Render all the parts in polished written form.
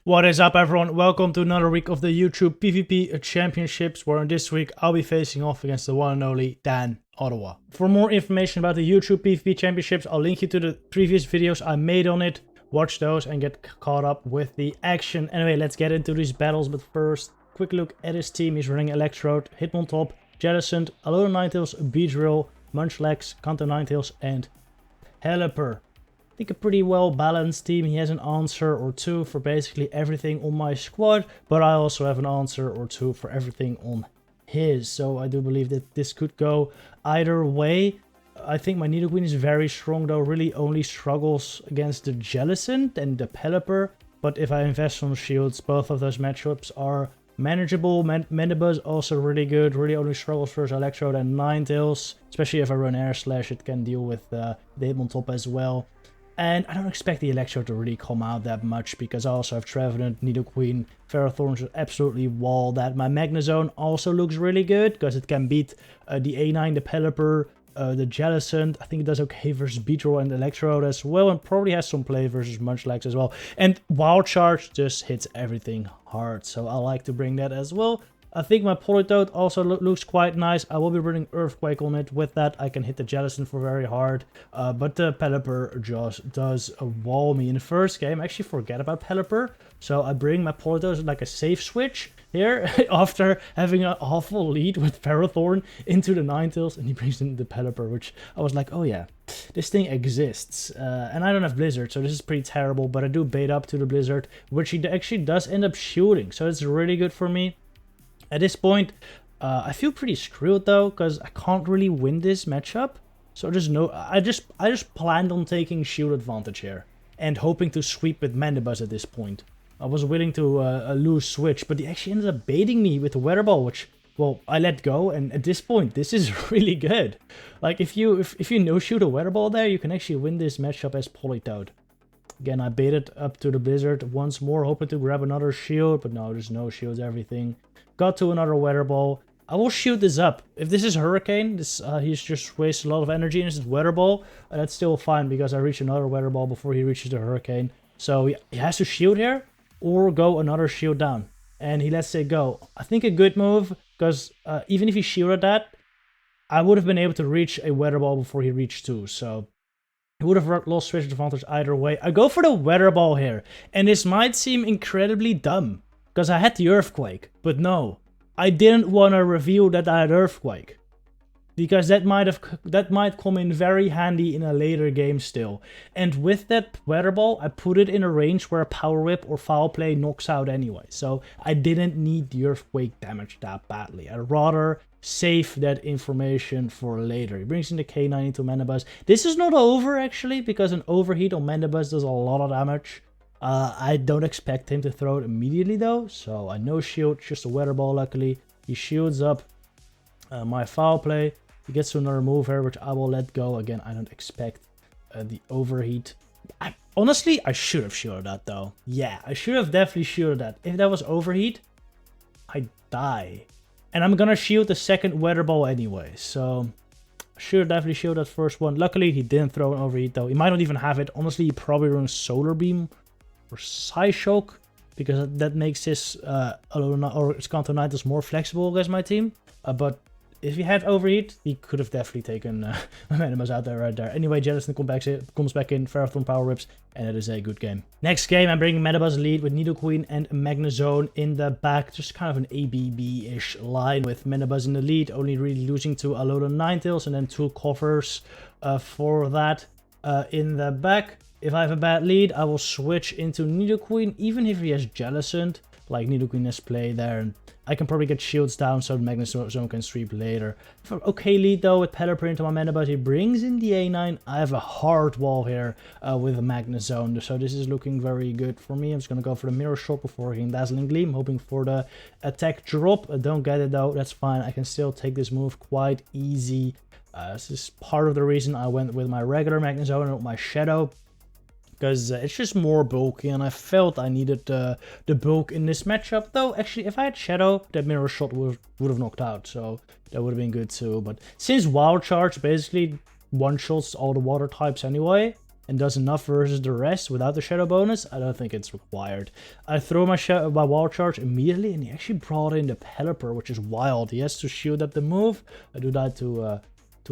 What is up, everyone? Welcome to another week of the YouTube PvP Championships, where in this week I'll be facing off against the one and only DanOttawa. For more information about the YouTube PvP Championships, I'll link you to the previous videos I made on it. Watch those and get caught up with the action. Anyway, let's get into these battles, but first, quick look at his team. He's running Electrode, Hitmontop, Jellicent, Alola Ninetales, Beedrill, Munchlax, Kanto Ninetales, and Pelipper. I think a pretty well balanced team. He has an answer or two for basically everything on my squad, but I also have an answer or two for everything on his. So I do believe that this could go either way. I think my Nidoqueen is very strong though, really only struggles against the Jellicent and the Pelipper. But if I invest on shields, both of those matchups are manageable. Mandibuzz also really good, really only struggles versus Electrode and Ninetales. Especially if I run Air Slash, it can deal with the Hitmontop as well. And I don't expect the Electrode to really come out that much, because I also have Trevenant, Nidoqueen, Ferrothorn should absolutely wall that. My Magnezone also looks really good, because it can beat the A9, the Pelipper, the Jellicent. I think it does okay versus Beedrill and Electrode as well, and probably has some play versus Munchlax as well. And Wild Charge just hits everything hard, so I like to bring that as well. I think my Politoed also looks quite nice. I will be running Earthquake on it. With that, I can hit the Jellicent for very hard. But the Pelipper just does wall me in the first game. I actually forget about Pelipper. So I bring my Politoed like a safe switch here after having an awful lead with Ferrothorn into the Ninetales. And he brings in the Pelipper, which I was like, oh yeah, this thing exists. And I don't have Blizzard, so this is pretty terrible. But I do bait up to the Blizzard, which he actually does end up shielding. So it's really good for me. At this point, I feel pretty screwed though, because I can't really win this matchup. So I just planned on taking shield advantage here and hoping to sweep with Mandibuzz at this point. I was willing to lose switch, but he actually ended up baiting me with the Weather Ball, which, well, I let go. And at this point, this is really good. Like if you no shoot a Weather Ball there, you can actually win this matchup as Politoed. Again, I baited up to the Blizzard once more, hoping to grab another shield, but no, there's no shields, everything. Got to another Weather Ball. I will shoot this up. If this is Hurricane, he's just wasted a lot of energy, and this is Weather Ball. That's still fine, because I reach another Weather Ball before he reaches the Hurricane. So he has to shield here, or go another shield down. And he lets it go. I think a good move, because even if he shielded that, I would have been able to reach a Weather Ball before he reached 2. So he would have lost switch advantage either way. I go for the Weather Ball here. And this might seem incredibly dumb, because I had the Earthquake. But no, I didn't want to reveal that I had Earthquake, because that might come in very handy in a later game still. And with that Weather Ball, I put it in a range where a Power Whip or Foul Play knocks out anyway. So I didn't need the Earthquake damage that badly. I'd rather save that information for later. He brings in the K9 into Mandibuzz. This is not over actually, because an Overheat on Mandibuzz does a lot of damage. I don't expect him to throw it immediately though, so I no shield, just a Weather Ball luckily. He shields up my Foul Play. He gets to another move here, which I will let go. Again, I don't expect the Overheat. Honestly, I should have shielded that though. Yeah, I should have definitely shielded that. If that was Overheat, I die. And I'm gonna shield the second Weather Ball anyway, so I should have definitely shielded that first one. Luckily, he didn't throw an Overheat though. He might not even have it. Honestly, he probably runs Solar Beam or Psyshock, because that makes his Alola or Kanto Ninetales more flexible against my team. But if he had Overheat, he could have definitely taken Mandibuzz out there right there. Anyway, Jellicent comes back in, Ferrothorn Power Whips, and it is a good game. Next game, I'm bringing Mandibuzz lead with Nidoqueen and Magnezone in the back. Just kind of an ABB-ish line with Mandibuzz in the lead, only really losing to Alola Ninetales, and then 2 covers for that in the back. If I have a bad lead, I will switch into Nidoqueen, even if he has Jellicent. Like, Nidoqueen has play there, and I can probably get shields down so Magnezone can sweep later. If I'm okay lead though with Pelipper into my Mandibuzz, he brings in the A9. I have a hard wall here with a Magnezone, so this is looking very good for me. I'm just going to go for the Mirror Shot before hitting Dazzling Gleam, hoping for the attack drop. I don't get it though, that's fine. I can still take this move quite easy. This is part of the reason I went with my regular Magnezone and not my Shadow, because it's just more bulky, and I felt I needed the bulk in this matchup. Though, actually, if I had Shadow, that Mirror Shot would have knocked out, so that would have been good too. But since Wild Charge basically one-shots all the water types anyway, and does enough versus the rest without the shadow bonus, I don't think it's required. I throw my wild charge immediately, and he actually brought in the Pelipper, which is wild. He has to shield up the move. I do that to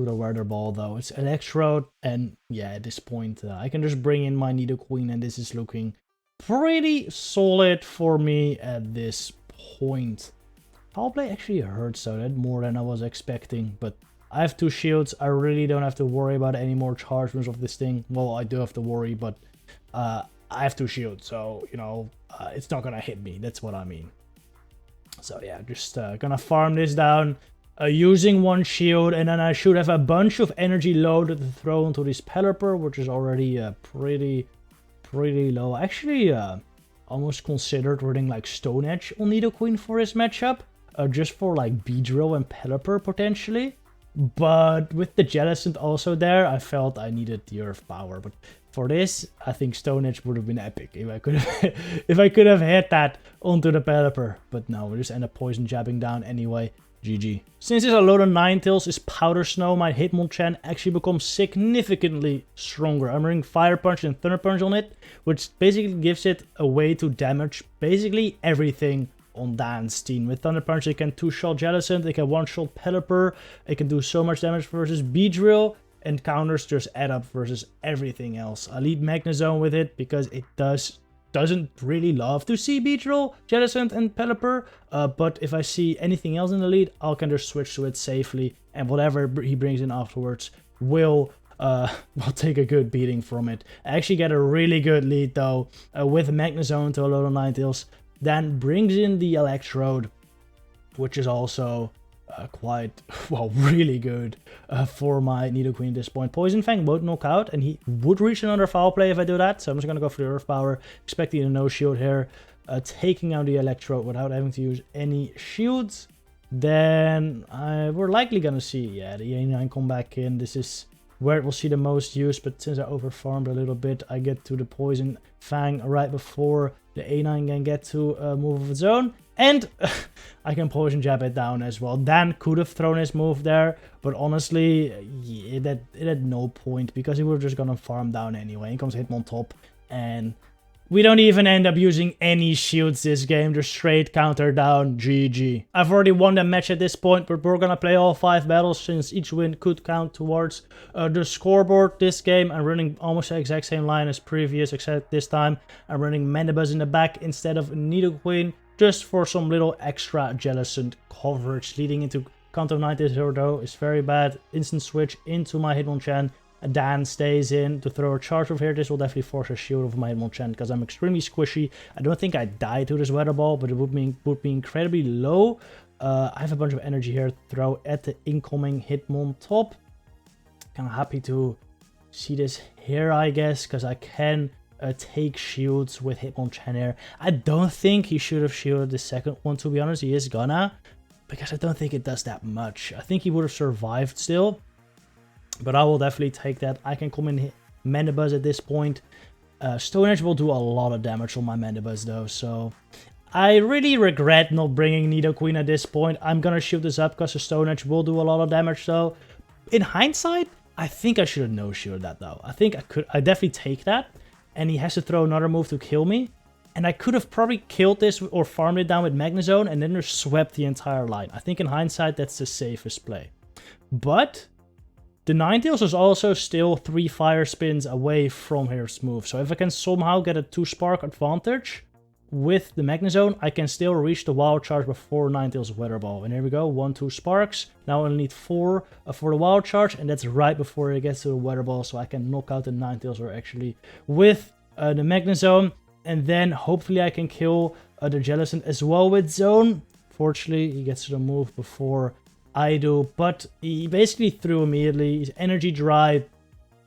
the weather ball though. It's Electrode, and yeah, at this point I can just bring in my Nidoqueen, and this is looking pretty solid for me at this point. Foul play actually hurts though, that more than I was expecting, but I have 2 shields. I really don't have to worry about any more charge moves of this thing. Well, I do have to worry, but I have 2 shields, so, you know, it's not gonna hit me. That's what I mean. So yeah, just gonna farm this down using 1 shield, and then I should have a bunch of energy loaded to throw into this Pelipper, which is already pretty low. Actually, almost considered running like Stone Edge on Nidoqueen for this matchup, just for like Beedrill and Pelipper potentially. But with the Jellicent also there, I felt I needed the Earth Power. But for this, I think Stone Edge would have been epic if I could have if I could have hit that onto the Pelipper. But no, we just end up poison jabbing down anyway. GG. Since it's a load of Ninetales, is Powder Snow, my Hitmonchan actually becomes significantly stronger. I'm running Fire Punch and Thunder Punch on it, which basically gives it a way to damage basically everything on Dan's team. With Thunder Punch, it can 2-shot Jellicent, it can 1-shot Pelipper, it can do so much damage versus Beedrill, and counters just add up versus everything else. I lead Magnezone with it because it doesn't really love to see Beedrill, Jellicent, and Pelipper, but if I see anything else in the lead, I can just switch to it safely, and whatever he brings in afterwards will take a good beating from it. I actually get a really good lead though, with Magnezone to a load of Ninetales. Then brings in the Electrode, which is also quite, well, really good for my Nidoqueen at this point. Poison Fang won't knock out, and he would reach another foul play if I do that, so I'm just going to go for the Earth Power, expecting a no shield here, taking out the Electrode without having to use any shields. Then we're likely going to see, yeah, the A9 come back in. This is where it will see the most use, but since I overfarmed a little bit, I get to the Poison Fang right before the A9 can get to move of its own, and I can Poison Jab it down as well. Dan could have thrown his move there, but honestly, yeah, it had no point, because he was just gonna farm down anyway. He comes Hitmontop, and we don't even end up using any shields this game, just straight counter down, GG. I've already won the match at this point, but we're gonna play all 5 battles, since each win could count towards the scoreboard. This game, I'm running almost the exact same line as previous, except this time I'm running Mandibuzz in the back instead of Nidoqueen, just for some little extra Jellicent coverage. Leading into counter 90 though is very bad. Instant switch into my Hitmonchan. Dan stays in to throw a charge over here. This will definitely force a shield over my Hitmonchan because I'm extremely squishy. I don't think I die to this weather ball, but it would be incredibly low. I have a bunch of energy here to throw at the incoming Hitmontop. Kind of happy to see this here, I guess, because I can take shields with Hitmonchan here. I don't think he should have shielded the second one, to be honest. He is gonna, because I don't think it does that much. I think he would have survived still. But I will definitely take that. I can come in Mandibuzz at this point. Stone Edge will do a lot of damage on my Mandibuzz though, so I really regret not bringing Nidoqueen at this point. I'm gonna shield this up because the Stone Edge will do a lot of damage though. In hindsight, I think I should have no-shielded that though. I think I definitely take that, and he has to throw another move to kill me. And I could have probably killed this or farmed it down with Magnezone and then just swept the entire line. I think in hindsight, that's the safest play. But the Ninetales is also still 3 fire spins away from his move. So if I can somehow get a 2-spark advantage with the Magnezone, I can still reach the Wild Charge before Ninetales Weather Ball. And here we go, 1, 2 sparks. Now I only need 4 for the Wild Charge, and that's right before it gets to the Weather Ball. So I can knock out the Ninetales or actually with the Magnezone. And then hopefully I can kill the Jellicent as well with Zone. Fortunately, he gets to the move before I do, but he basically threw immediately. His energy dry,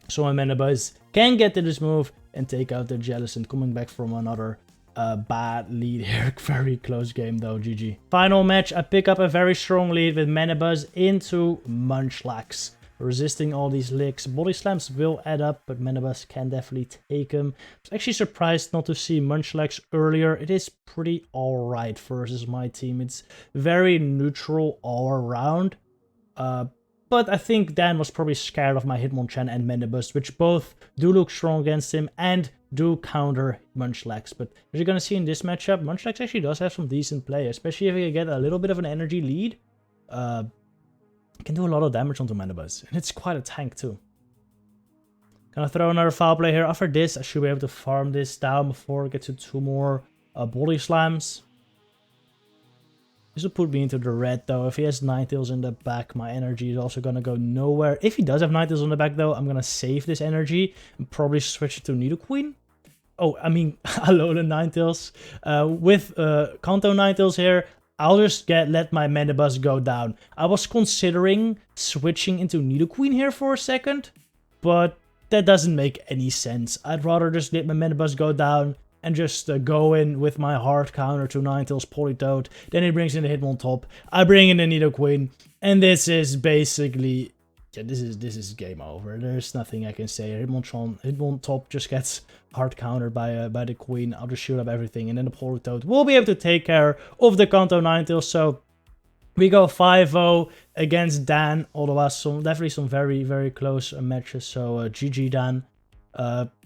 so my Mandibuzz can get to this move and take out the Jellicent, coming back from another bad lead here. Very close game though, GG. Final match, I pick up a very strong lead with Mandibuzz into Munchlax. Resisting all these licks. Body slams will add up, but Mandibuzz can definitely take him. I was actually surprised not to see Munchlax earlier. It is pretty alright versus my team. It's very neutral all around. but I think Dan was probably scared of my Hitmonchan and Mandibuzz, which both do look strong against him and do counter Munchlax. But as you're going to see in this matchup, Munchlax actually does have some decent play, especially if he can get a little bit of an energy lead. Can do a lot of damage onto Mandibuzz, and it's quite a tank too. Gonna throw another foul play here. After this, I should be able to farm this down before I get to 2 more body slams. This will put me into the red though. If he has Ninetales in the back, my energy is also gonna go nowhere. If he does have Ninetales on the back though, I'm gonna save this energy and probably switch it to Nidoqueen. Oh, I mean, Alolan Ninetales. With Kanto Ninetales here, I'll just let my Mandibuzz go down. I was considering switching into Nidoqueen here for a second, but that doesn't make any sense. I'd rather just let my Mandibuzz go down and just go in with my hard counter to Ninetales Politoed. Then he brings in the Hitmontop. I bring in the Nidoqueen, and this is basically, yeah, this is game over. There's nothing I can say. Hitmontop just gets hard countered by the Queen. I'll just shoot up everything, and then the Politoed will be able to take care of the Kanto Ninetales. So we go 5-0 against DanOttawa. Definitely some very, very close matches. So GG Dan.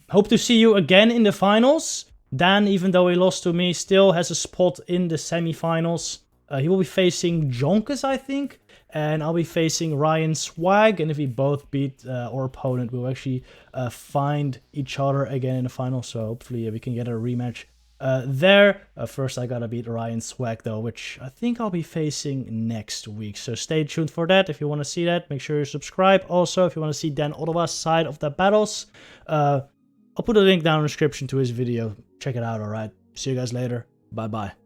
Hope to see you again in the finals. Dan, even though he lost to me, still has a spot in the semi-finals. He will be facing Jonkus, I think. And I'll be facing Ryan Swag. And if we both beat our opponent, we'll actually find each other again in the finals. So hopefully we can get a rematch there. First, I gotta beat Ryan Swag, though, which I think I'll be facing next week. So stay tuned for that. If you want to see that, make sure you subscribe. Also, if you want to see DanOttawa's side of the battles, I'll put a link down in the description to his video. Check it out, alright? See you guys later. Bye-bye.